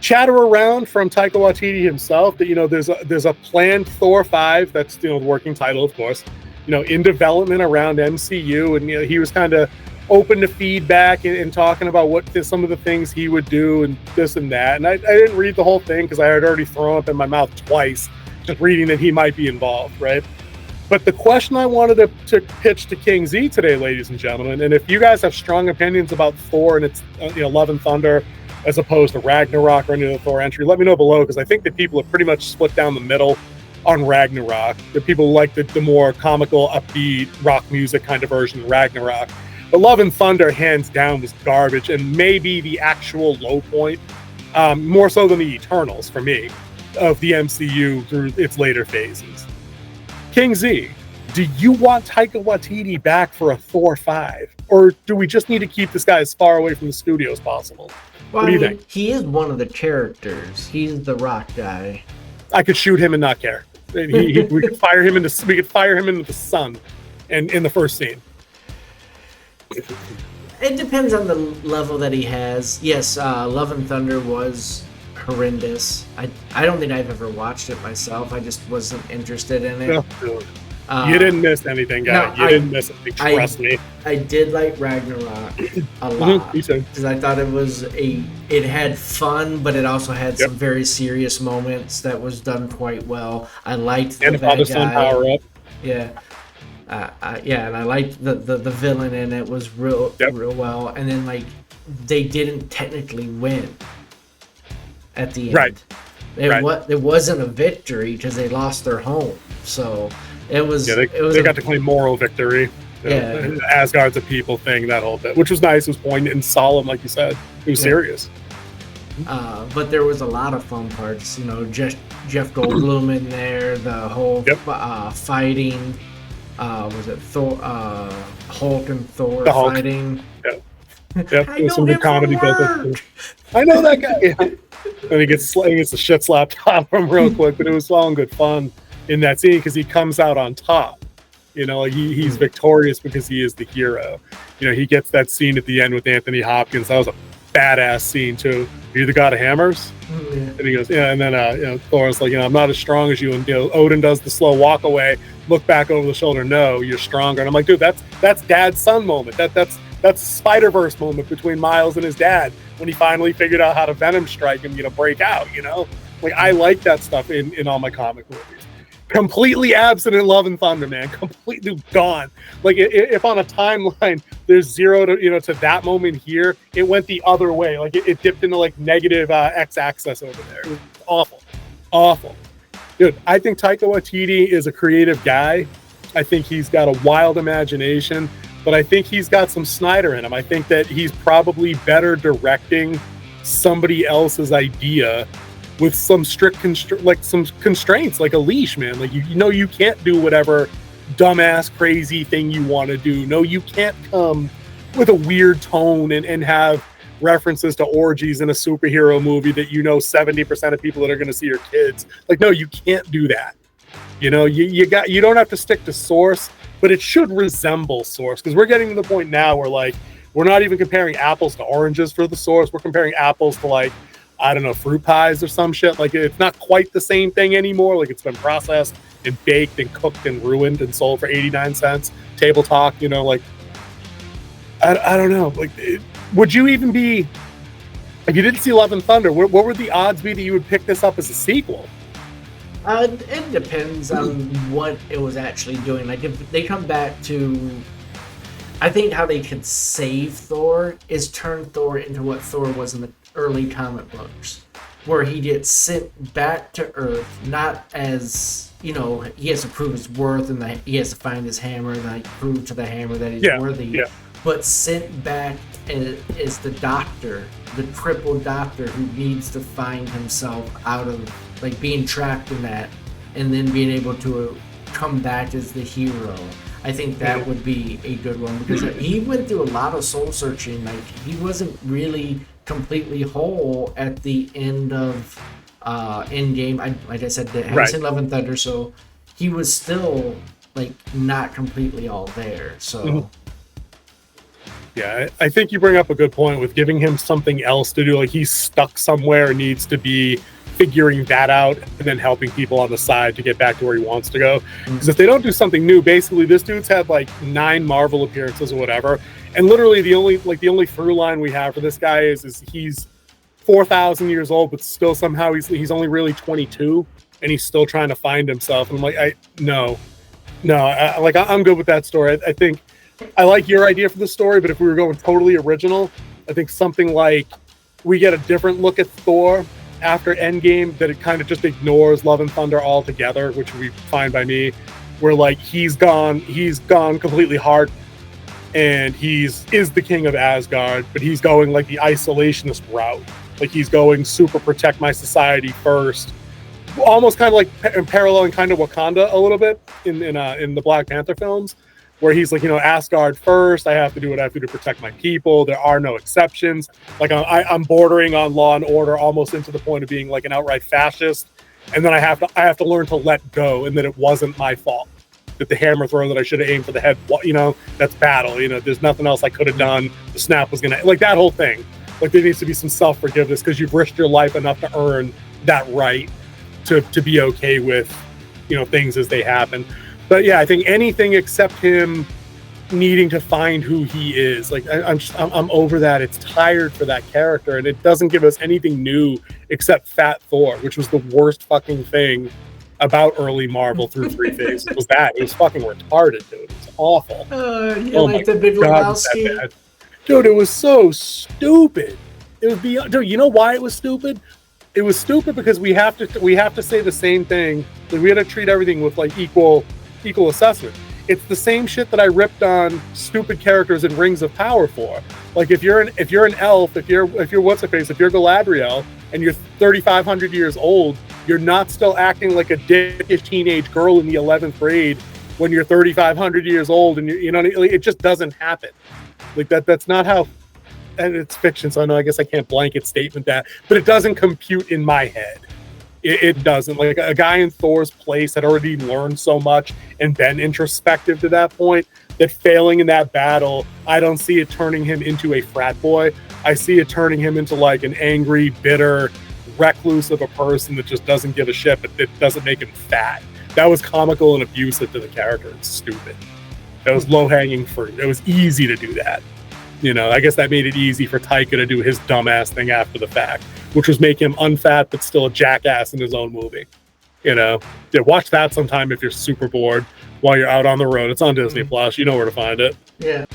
chatter around from Taika Waititi himself that there's a planned Thor 5 that's the working title, of course, in development around MCU, and he was kind of open to feedback and talking about some of the things he would do and this and that. And I didn't read the whole thing because I had already thrown up in my mouth twice just reading that he might be involved, right? But the question I wanted to pitch to King Z today, ladies and gentlemen, and if you guys have strong opinions about Thor and its Love and Thunder as opposed to Ragnarok or any of the Thor entry, let me know below, because I think that people have pretty much split down the middle on Ragnarok. The people like the more comical, upbeat rock music kind of version of Ragnarok. But Love and Thunder, hands down, was garbage and maybe the actual low point, more so than the Eternals for me, of the MCU through its later phases. King Z, do you want Taika Waititi back for a Thor 5? Or do we just need to keep this guy as far away from the studio as possible? Well, what do you think? He is one of the characters. He's the rock guy. I could shoot him and not care. We could fire him into the sun, and in the first scene. It depends on the level that he has. Yes, Love and Thunder was horrendous. I don't think I've ever watched it myself. I just wasn't interested in it. No, dude. You didn't miss anything, guy. You didn't miss anything. Trust me. I did like Ragnarok a lot because I thought it had fun, but it also had some very serious moments that was done quite well. I liked the bad guy. Power up. Yeah. And I liked the villain in it was real well. And then they didn't technically win at the end. Right. It wasn't a victory because they lost their home. So it was. Yeah, they got to claim moral victory. Asgard's a people thing, that whole bit, which was nice. It was poignant and solemn, like you said. It was serious. But there was a lot of fun parts. Jeff Goldblum in there. The whole fighting. Was it Thor? Hulk and Thor fighting. Yep. There's some good comedy built in. I know that guy. Yeah. And he gets the shit slapped out of him real quick, but it was all in good fun in that scene because he comes out on top. He's victorious because he is the hero. He gets that scene at the end with Anthony Hopkins. That was a badass scene too. Are you the god of hammers? And he goes, yeah. And then Thor's like, I'm not as strong as you. And Odin does the slow walk away, look back over the shoulder. No, you're stronger. And I'm like, dude, that's dad's son moment. That's Spider-Verse moment between Miles and his dad when he finally figured out how to Venom strike and break out. I like that stuff in all my comic movies. Completely absent in Love and Thunder, man. Completely gone. If on a timeline there's 0 to that moment here, it went the other way. It dipped into negative x-axis over there. It was awful. Dude, I think Taika Waititi is a creative guy. I think he's got a wild imagination, but I think he's got some Snyder in him. I think that he's probably better directing somebody else's idea with some strict some constraints, like a leash, man. You can't do whatever dumbass crazy thing you want to do. No, you can't come with a weird tone and have references to orgies in a superhero movie that 70% of people that are going to see are kids. No, you can't do that. You don't have to stick to source, but it should resemble source, because we're getting to the point now where we're not even comparing apples to oranges for the source. We're comparing apples to I don't know, fruit pies or some shit. It's not quite the same thing anymore. It's been processed and baked and cooked and ruined and sold for 89 cents. Table talk, I don't know. Would you even be, if you didn't see Love and Thunder, what would the odds be that you would pick this up as a sequel? It depends on what it was actually doing. If they come back to, I think how they could save Thor is turn Thor into what Thor was in the early comic books, where he gets sent back to Earth, not as, he has to prove his worth and that he has to find his hammer and prove to the hammer that he's worthy, but sent back as the doctor, the crippled doctor who needs to find himself out of being trapped in that, and then being able to come back as the hero. I think that would be a good one, because he went through a lot of soul searching. He wasn't really completely whole at the end of Endgame. Like I said, I haven't seen Love and Thunder, so he was still not completely all there. So Yeah, I think you bring up a good point with giving him something else to do. Like he's stuck somewhere, needs to be figuring that out, and then helping people on the side to get back to where he wants to go. Because if they don't do something new, basically this dude's had like 9 Marvel appearances or whatever, and literally the only through line we have for this guy is he's 4,000 years old, but still somehow he's only really 22, and he's still trying to find himself. And I'm like, I'm good with that story. I think I like your idea for the story, but if we were going totally original, I think something like we get a different look at Thor after Endgame that it kind of just ignores Love and Thunder altogether, which would be fine by me. Where like he's gone completely hard, and is the king of Asgard, but he's going like the isolationist route. Like he's going super protect my society first, almost kind of like paralleling kind of Wakanda a little bit in the Black Panther films, where he's like, Asgard first. I have to do what I have to do to protect my people. There are no exceptions. Like I'm bordering on Law and Order, almost into the point of being like an outright fascist. And then I have to learn to let go, and that it wasn't my fault. That the hammer throw that I should have aimed for the head, that's battle. There's nothing else I could have done. The snap was gonna like that whole thing. Like there needs to be some self-forgiveness because you've risked your life enough to earn that right to be okay with things as they happen. But yeah, I think anything except him needing to find who he is. Like I'm over that. It's tired for that character, and it doesn't give us anything new except Fat Thor, which was the worst fucking thing about early Marvel through 3 phases. Was that it was fucking retarded, dude. It was awful. Like the Big Lebowski. Dude, it was so stupid. It was beyond. Dude, you know why it was stupid? It was stupid because we have to say the same thing. Like we had to treat everything with like equal assessment. It's the same shit that I ripped on stupid characters in Rings of Power for. Like if you're an elf, if you're what's-her-face, if you're Galadriel and you're 3,500 years old, you're not still acting like a dickish teenage girl in the 11th grade when you're 3,500 years old, and it just doesn't happen. Like that's not how. And it's fiction, so I guess I can't blanket statement that, but it doesn't compute in my head. It doesn't. Like a guy in Thor's place had already learned so much and been introspective to that point that failing in that battle, I don't see it turning him into a frat boy. I see it turning him into like an angry, bitter recluse of a person that just doesn't give a shit, but it doesn't make him fat. That was comical and abusive to the character. It's stupid. That was low-hanging fruit. It was easy to do that. I guess that made it easy for Taika to do his dumbass thing after the fact, which was make him unfat but still a jackass in his own movie. Yeah, watch that sometime if you're super bored while you're out on the road. It's on Disney Plus. You know where to find it. Yeah.